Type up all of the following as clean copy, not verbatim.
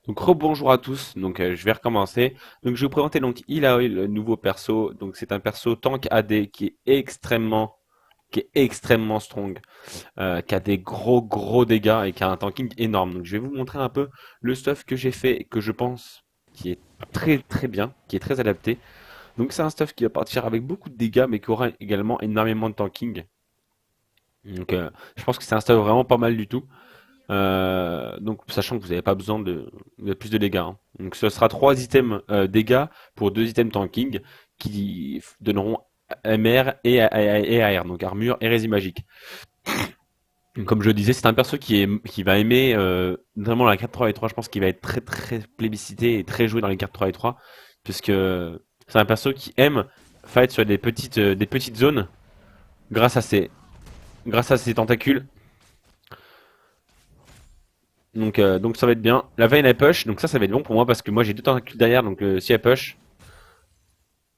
Donc rebonjour à tous, je vais recommencer. Donc je vais vous présenter donc Illaoi, le nouveau perso. Donc c'est un perso tank AD qui est extrêmement strong, qui a des gros dégâts et qui a un tanking énorme. Donc je vais vous montrer un peu le stuff que j'ai fait et que je pense qui est très bien, qui est très adapté. Donc c'est un stuff qui va partir avec beaucoup de dégâts mais qui aura également énormément de tanking. Je pense que c'est un stuff vraiment pas mal du tout. Donc, sachant que vous n'avez pas besoin de plus de dégâts, hein. Donc, ce sera 3 items dégâts pour 2 items tanking qui donneront MR et AR, donc armure et résine magique. Donc, comme je le disais, c'est un perso qui va aimer vraiment la carte 3 et 3. Je pense qu'il va être très plébiscité et très joué dans les cartes 3 et 3, puisque c'est un perso qui aime fight sur des petites zones grâce à ses tentacules. Donc ça va être bien. La veine elle push, donc ça va être bon pour moi parce que moi j'ai deux tentacules derrière, donc si elle push.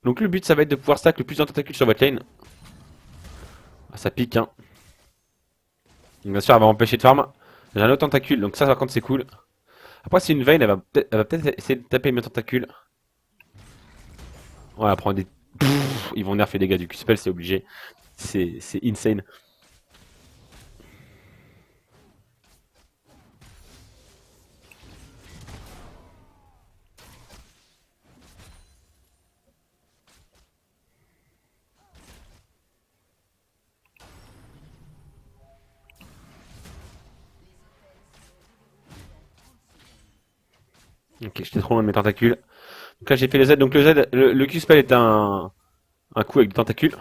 Donc le but ça va être de pouvoir stack le plus de tentacules sur votre lane. Ah, ça pique hein. Donc bien sûr elle va empêcher de farm. J'ai un autre tentacule, donc ça par contre c'est cool. Après c'est une veine, elle va peut-être essayer de taper mes tentacules. Ouais, elle prend des. Pfff, ils vont nerfer les gars du Q-spell, c'est obligé. C'est insane. Ok, j'étais trop loin de mes tentacules. Donc là j'ai fait le Z, donc le Z, le Q-spell est un coup avec des tentacules.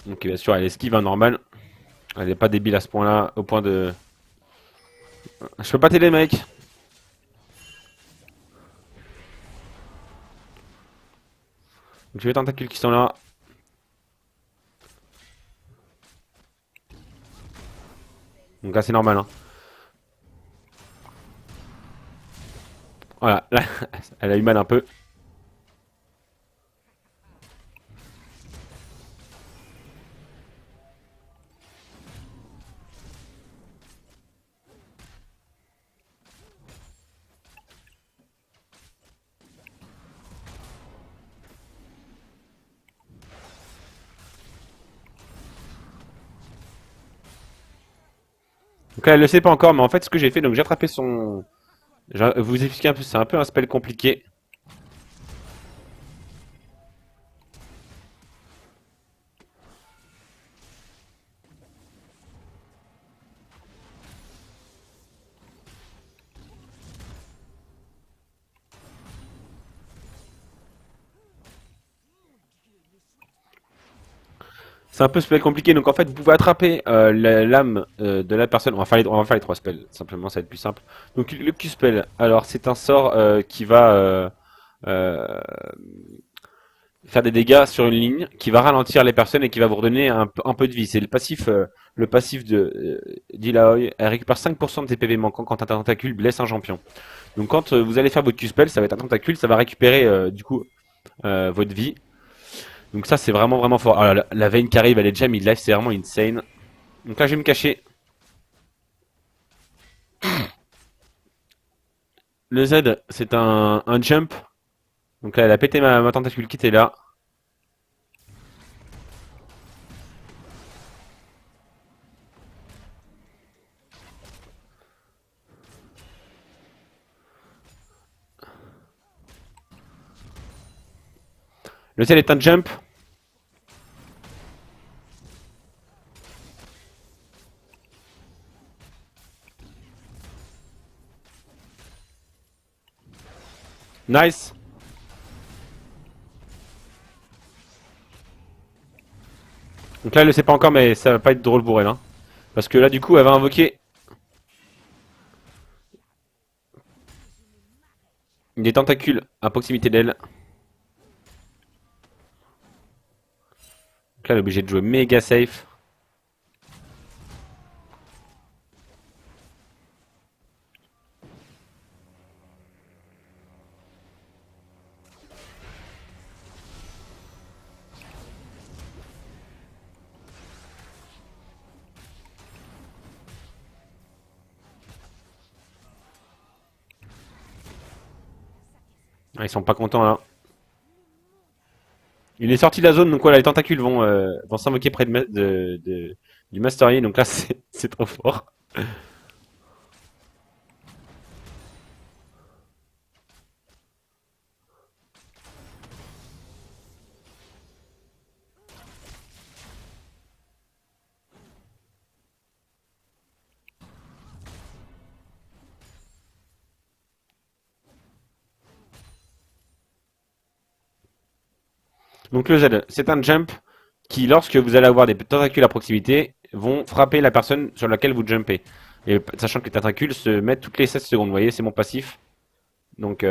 Donc bien sûr elle esquive un normal. Elle est pas débile à ce point-là, au point de. Je peux pas t'aider mec. Donc j'ai les tentacules qui sont là. Donc là c'est normal hein. Voilà, là, elle a eu mal un peu. Donc là elle le sait pas encore, mais en fait ce que j'ai fait, donc j'ai attrapé son. Je vais vous expliquer un peu, c'est un peu un spell compliqué. C'est un peu spell compliqué, donc en fait vous pouvez attraper l'âme de la personne. On va faire les 3 spells, simplement ça va être plus simple. Donc le Q-spell, alors c'est un sort qui va euh, faire des dégâts sur une ligne, qui va ralentir les personnes et qui va vous redonner un peu de vie. C'est le passif de d'Illaoi. Elle récupère 5% de tes PV manquants quand un tentacule blesse un champion. Donc quand vous allez faire votre Q-spell, ça va être un tentacule, ça va récupérer du coup votre vie. Donc ça c'est vraiment fort. Alors la veine qui arrive, elle est déjà mid-life, c'est vraiment insane. Donc là je vais me cacher. Le Z c'est un jump. Donc là elle a pété ma tentacule qui était là. Le Z est un jump. Nice. Donc là elle le sait pas encore mais ça va pas être drôle pour elle hein. Parce que là du coup elle va invoquer des tentacules à proximité d'elle. Donc là elle est obligée de jouer méga safe. Ah, ils sont pas contents là. Il est sorti de la zone, donc voilà, les tentacules vont s'invoquer près du Master Yi, donc là c'est trop fort. Donc le Z, c'est un jump qui, lorsque vous allez avoir des tentacules à proximité, vont frapper la personne sur laquelle vous jumpez. Et sachant que les tentacules se mettent toutes les 16 secondes, vous voyez, c'est mon passif. Donc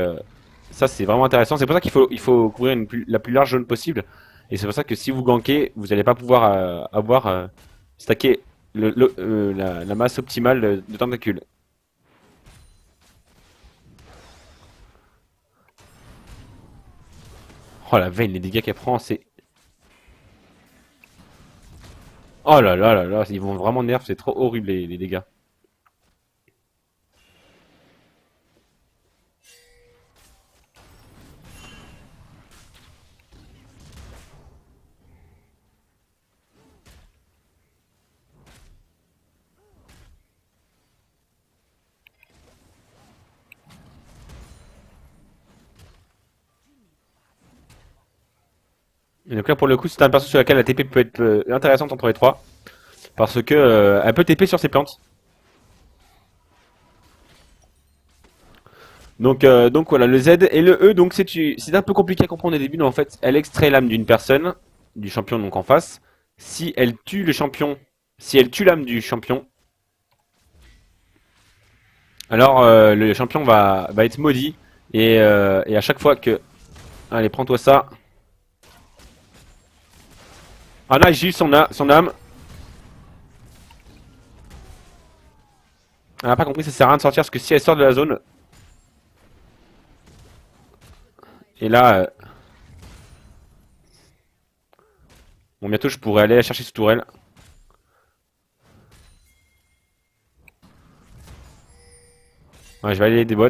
ça c'est vraiment intéressant. C'est pour ça qu'il faut couvrir la plus large zone possible. Et c'est pour ça que si vous gankez, vous n'allez pas pouvoir stacker la masse optimale de tentacules. Oh la veine, les dégâts qu'elle prend, c'est... Oh là là là là, ils vont vraiment nerf, c'est trop horrible les dégâts. Et donc là pour le coup c'est un perso sur lequel la TP peut être intéressante entre les trois. Parce que elle peut TP sur ses plantes. Donc voilà, le Z et le E, donc c'est un peu compliqué à comprendre au début, mais en fait, elle extrait l'âme d'une personne, du champion donc en face. Si elle tue le champion, si elle tue l'âme du champion, alors le champion va être maudit. Et à chaque fois que... Allez, prends-toi ça. Ah là, j'ai eu son âme. Elle n'a pas compris, ça sert à rien de sortir, parce que si elle sort de la zone... Et là... bon, bientôt je pourrais aller la chercher sous tourelle. Ouais, je vais aller aider des bots.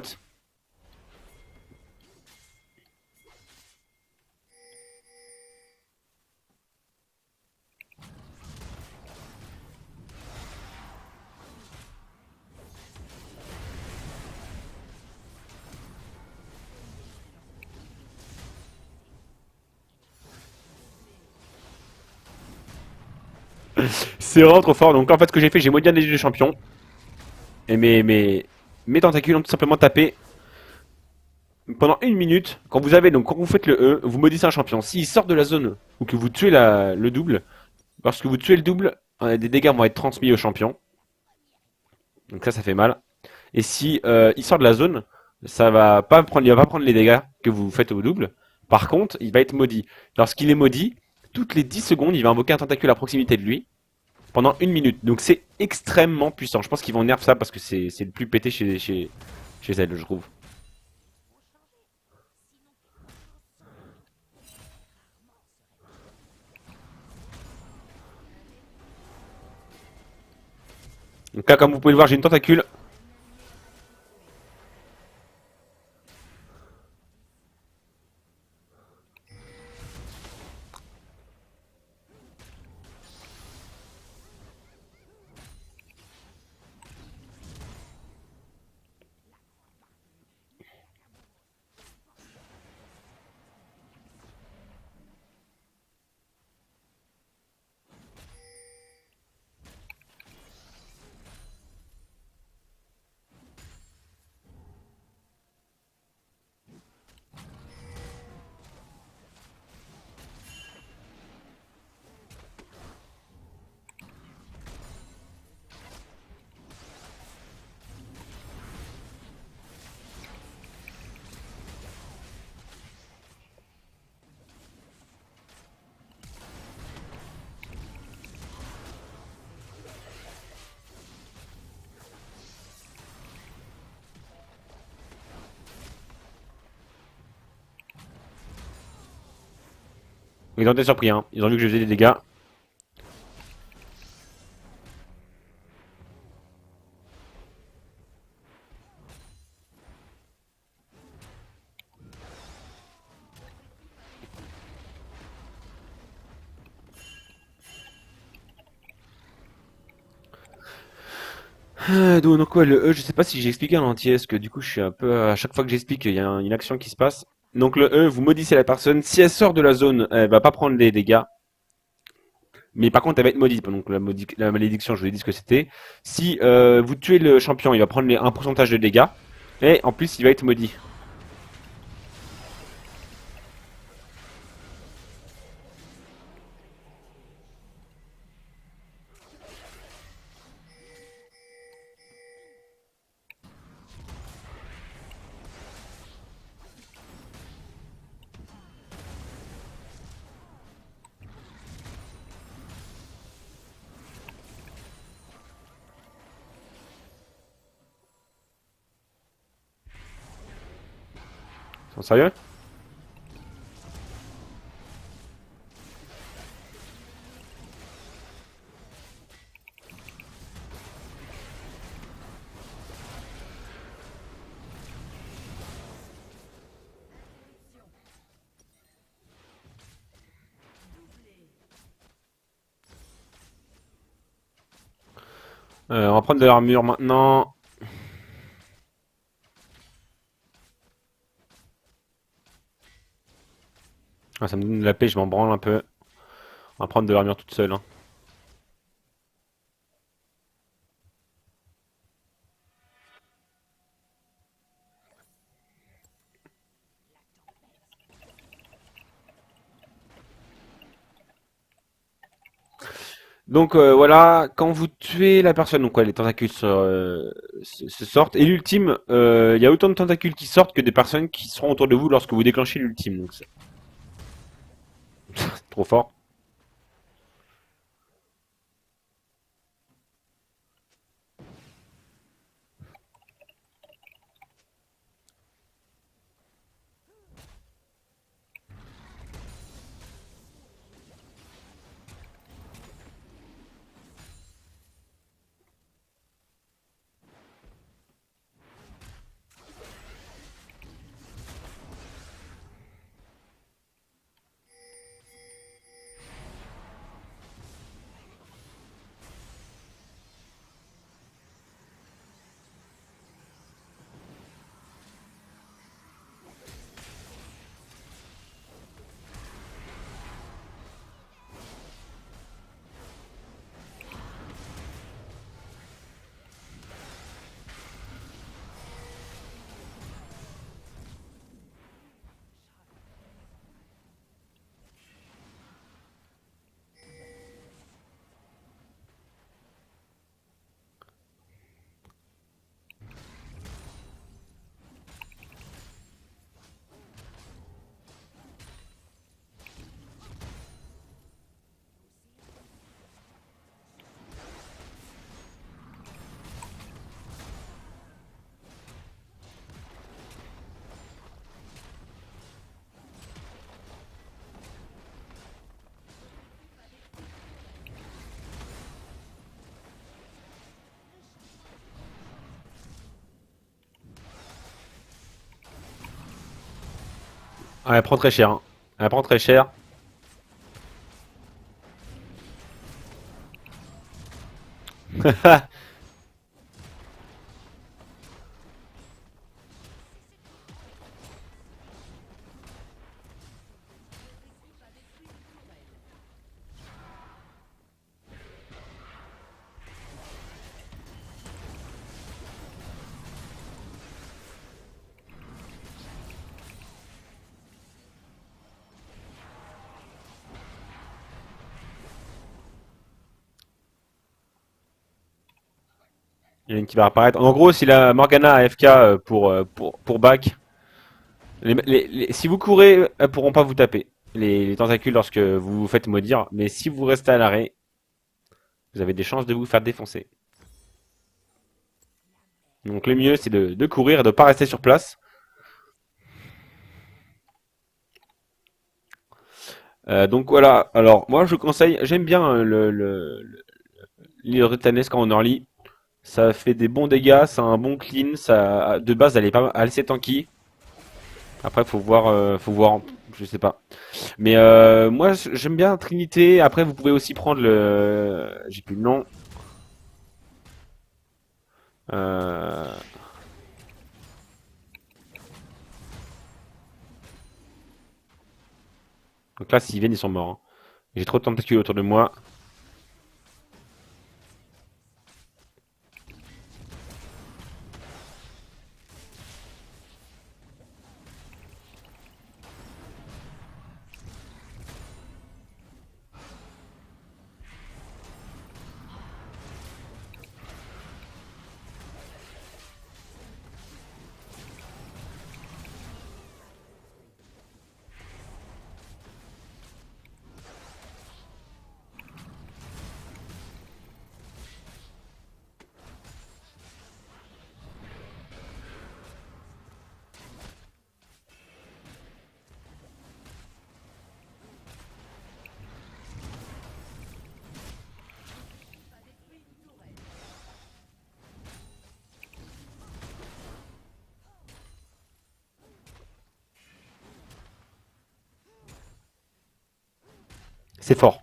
C'est vraiment trop fort. Donc en fait, ce que j'ai fait, j'ai modifié les deux champions. Et mes tentacules ont tout simplement tapé pendant une minute. Quand vous faites le E, vous maudissez un champion. S'il sort de la zone ou que vous tuez le double, lorsque vous tuez le double, des dégâts vont être transmis au champion. Donc ça fait mal. Et si il sort de la zone, il va pas prendre les dégâts que vous faites au double. Par contre, il va être maudit. Lorsqu'il est maudit, toutes les 10 secondes, il va invoquer un tentacule à proximité de lui pendant une minute. Donc c'est extrêmement puissant. Je pense qu'ils vont nerf ça parce que c'est le plus pété chez elle, je trouve. Donc là, comme vous pouvez le voir, j'ai une tentacule. Ils ont été surpris, hein. Ils ont vu que je faisais des dégâts. Donc ouais, le E, je sais pas si j'ai expliqué en entier, parce que du coup je suis un peu... À chaque fois que j'explique, il y a une action qui se passe. Donc le E, vous maudissez la personne. Si elle sort de la zone, elle va pas prendre des dégâts. Mais par contre, elle va être maudite. Donc la malédiction, je vous ai dit ce que c'était. Si vous tuez le champion, il va prendre un pourcentage de dégâts. Et en plus, il va être maudit. Sont sérieux? On va prendre de l'armure maintenant. Ah, ça me donne de la paix, je m'en branle un peu. On va prendre de l'armure toute seule, hein. Donc voilà, quand vous tuez la personne, donc ouais, les tentacules se sortent. Et l'ultime, il y a autant de tentacules qui sortent que des personnes qui seront autour de vous lorsque vous déclenchez l'ultime. Donc c'est trop fort. Ah, elle prend très cher, hein. Elle prend très cher. Il y en a une qui va apparaître. En gros, si la Morgana a FK pour back, si vous courez, elles pourront pas vous taper. Les tentacules lorsque vous vous faites maudire. Mais si vous restez à l'arrêt, vous avez des chances de vous faire défoncer. Donc le mieux, c'est de courir et de pas rester sur place. Donc voilà. Alors moi, je conseille. J'aime bien l'île Rutanesque en early. Ça fait des bons dégâts, ça a un bon clean. Ça, de base, elle est pas assez tanky. Après, faut voir. Je sais pas. Mais moi, j'aime bien Trinité. Après, vous pouvez aussi prendre le. J'ai plus le nom. Euh, Donc là, s'ils viennent, ils sont morts, hein. J'ai trop de tentacules autour de moi. C'est fort.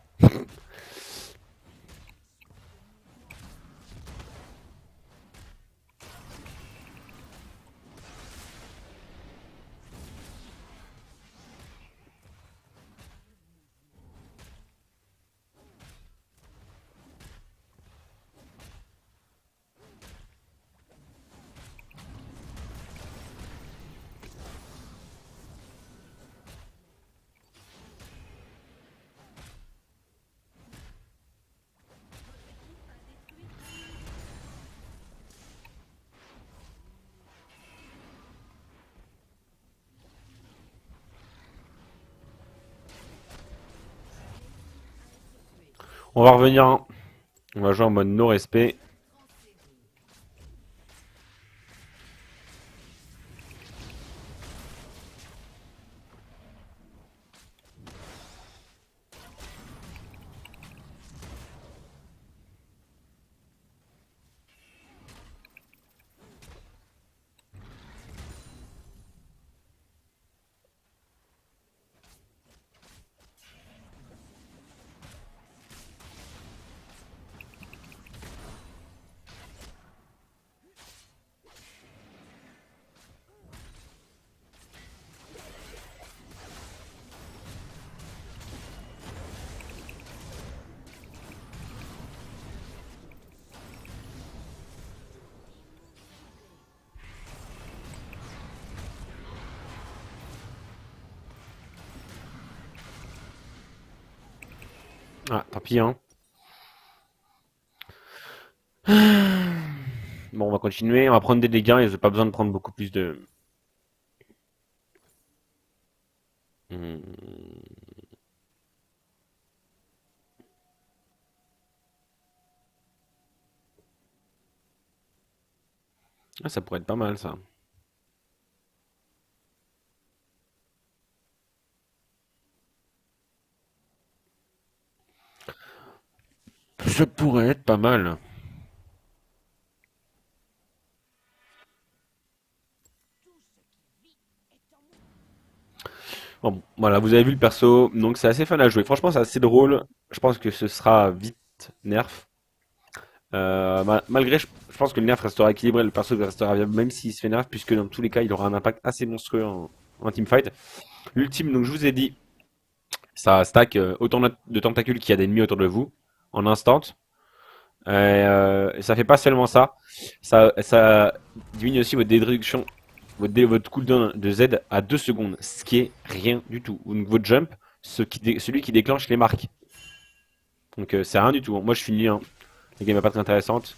On va revenir, hein. On va jouer en mode no respect. Ah, tant pis, hein. Bon, on va continuer. On va prendre des dégâts et j'ai pas besoin de prendre beaucoup plus de. Hmm. Ah, ça pourrait être pas mal, ça. Ça pourrait être pas mal. Bon, voilà, vous avez vu le perso, donc c'est assez fun à jouer. Franchement, c'est assez drôle. Je pense que ce sera vite nerf. Malgré, je pense que le nerf restera équilibré, le perso restera viable, même s'il se fait nerf, puisque dans tous les cas, il aura un impact assez monstrueux en teamfight. L'ultime, donc je vous ai dit, ça stack autant de tentacules qu'il y a d'ennemis autour de vous, en instant. Et ça fait pas seulement ça, ça diminue aussi votre déduction, votre cooldown de Z à 2 secondes, ce qui est rien du tout. Donc votre jump, celui qui déclenche les marques. Donc c'est rien du tout. Moi je finis, hein. La game est pas très intéressante.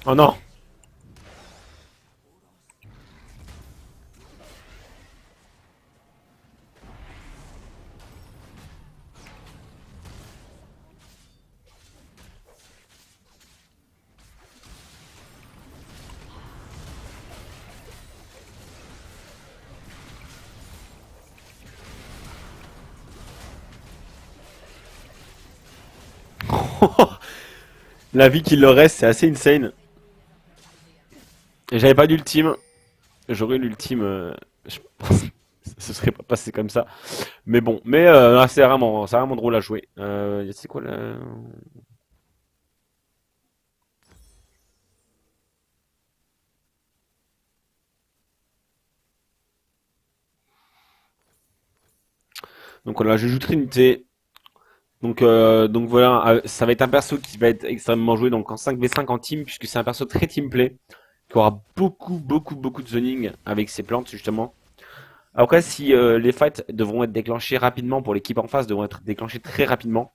Oh non! La vie qu'il leur reste, c'est assez insane. Et j'avais pas d'ultime. J'aurais l'ultime. Je pense que ce serait pas passé comme ça. Mais bon. Mais c'est vraiment drôle à jouer. C'est quoi là? Donc voilà, je joue Trinité. Donc voilà, ça va être un perso qui va être extrêmement joué donc en 5v5 en team, puisque c'est un perso très teamplay, qui aura beaucoup de zoning avec ses plantes justement. Après, si les fights devront être déclenchés rapidement pour l'équipe en face, devront être déclenchés très rapidement,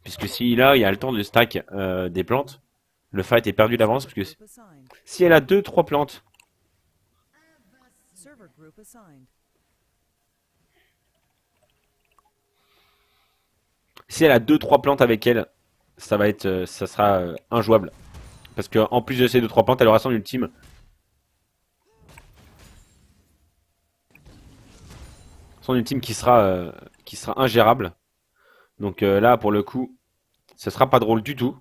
puisque si là il y a le temps de stack des plantes, le fight est perdu d'avance, parce que si elle a deux trois plantes, si elle a deux trois plantes avec elle, ça sera injouable. Parce que en plus de ces deux trois plantes, elle aura son ultime. Son ultime qui sera ingérable. Donc là, pour le coup, ce sera pas drôle du tout.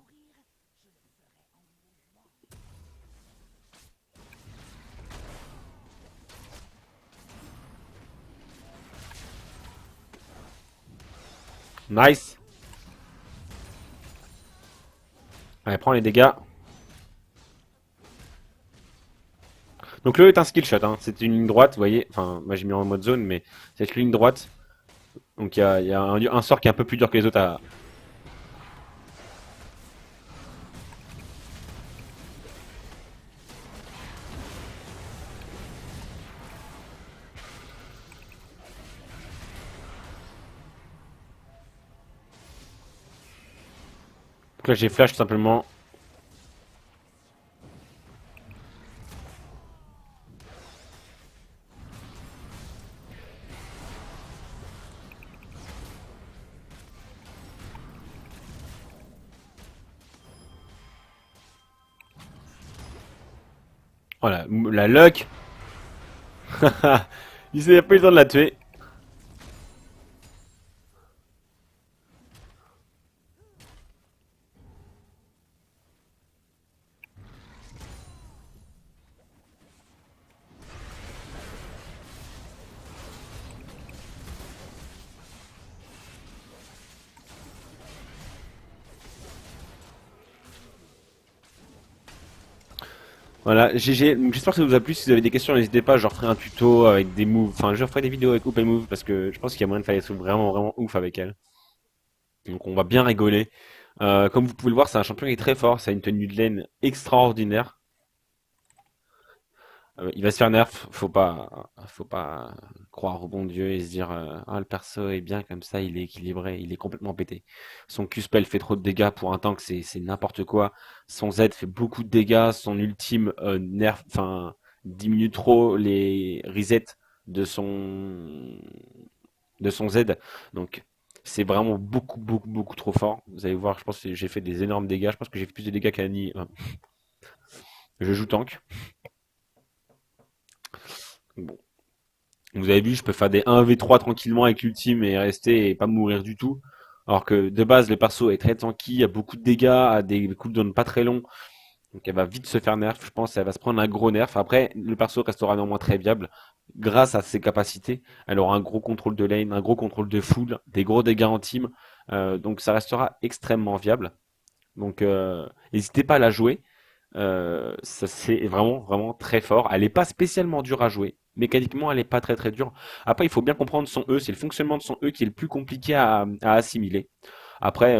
Nice. Allez, prends les dégâts. Donc le est un skill shot, hein. C'est une ligne droite, vous voyez. Enfin, moi j'ai mis en mode zone, mais c'est une ligne droite. Donc il y a un sort qui est un peu plus dur que les autres à... Donc là j'ai flash tout simplement. Voilà, la luck. Il s'est pas eu le temps de la tuer. Voilà, GG. Donc j'espère que ça vous a plu. Si vous avez des questions, n'hésitez pas. Je referai un tuto avec des moves. Enfin, je referai des vidéos avec Open Move parce que je pense qu'il y a moyen de faire des trucs vraiment ouf avec elle. Donc on va bien rigoler. Comme vous pouvez le voir, c'est un champion qui est très fort. Ça a une tenue de laine extraordinaire. Il va se faire nerf. Faut pas croire au bon Dieu et se dire ah le perso est bien comme ça, il est équilibré, il est complètement pété. Son Q-spell fait trop de dégâts pour un tank, c'est n'importe quoi. Son Z fait beaucoup de dégâts. Son ultime nerf, enfin diminue trop les resets de son de son Z. Donc c'est vraiment beaucoup trop fort. Vous allez voir, je pense que j'ai fait des énormes dégâts. Je pense que j'ai fait plus de dégâts qu'Annie. Je joue tank. Bon. Vous avez vu, je peux faire des 1v3 tranquillement avec l'ultime et rester et pas mourir du tout. Alors que de base, le perso est très tanky, a beaucoup de dégâts, a des cooldowns pas très longs. Donc elle va vite se faire nerf, je pense. Elle va se prendre un gros nerf. Après, le perso restera néanmoins très viable. Grâce à ses capacités, elle aura un gros contrôle de lane, un gros contrôle de full, des gros dégâts en team. Donc ça restera extrêmement viable. Donc n'hésitez pas à la jouer. Ça c'est vraiment très fort. Elle est pas spécialement dure à jouer. Mécaniquement, elle est pas très dure. Après, il faut bien comprendre son E. C'est le fonctionnement de son E qui est le plus compliqué à assimiler. Après,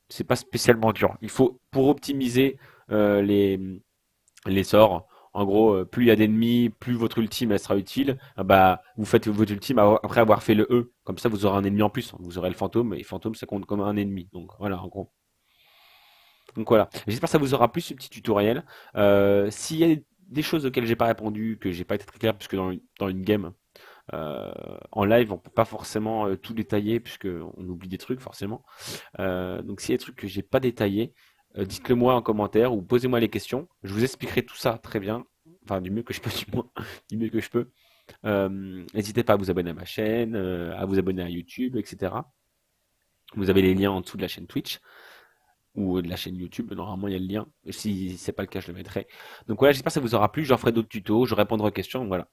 c'est pas spécialement dur. Il faut pour optimiser les sorts. En gros, plus il y a d'ennemis, plus votre ultime elle sera utile. Ah bah, vous faites votre ultime après avoir fait le E. Comme ça, vous aurez un ennemi en plus. Vous aurez le fantôme et fantôme ça compte comme un ennemi. Donc voilà, en gros. Donc voilà, j'espère que ça vous aura plu ce petit tutoriel. S'il y a des choses auxquelles j'ai pas répondu, que j'ai pas été très clair, puisque dans une game, euh, en live, on peut pas forcément tout détailler, puisque on oublie des trucs forcément. Donc s'il y a des trucs que j'ai pas détaillés, dites-le moi en commentaire ou posez-moi les questions. Je vous expliquerai tout ça très bien, enfin du mieux que je peux, du moins, du mieux que je peux. N'hésitez pas à vous abonner à ma chaîne, à vous abonner à YouTube, etc. Vous avez les liens en dessous de la chaîne Twitch ou de la chaîne YouTube. Normalement, il y a le lien. Si c'est pas le cas, je le mettrai. Donc voilà, j'espère que ça vous aura plu. J'en ferai d'autres tutos, je répondrai aux questions. Voilà.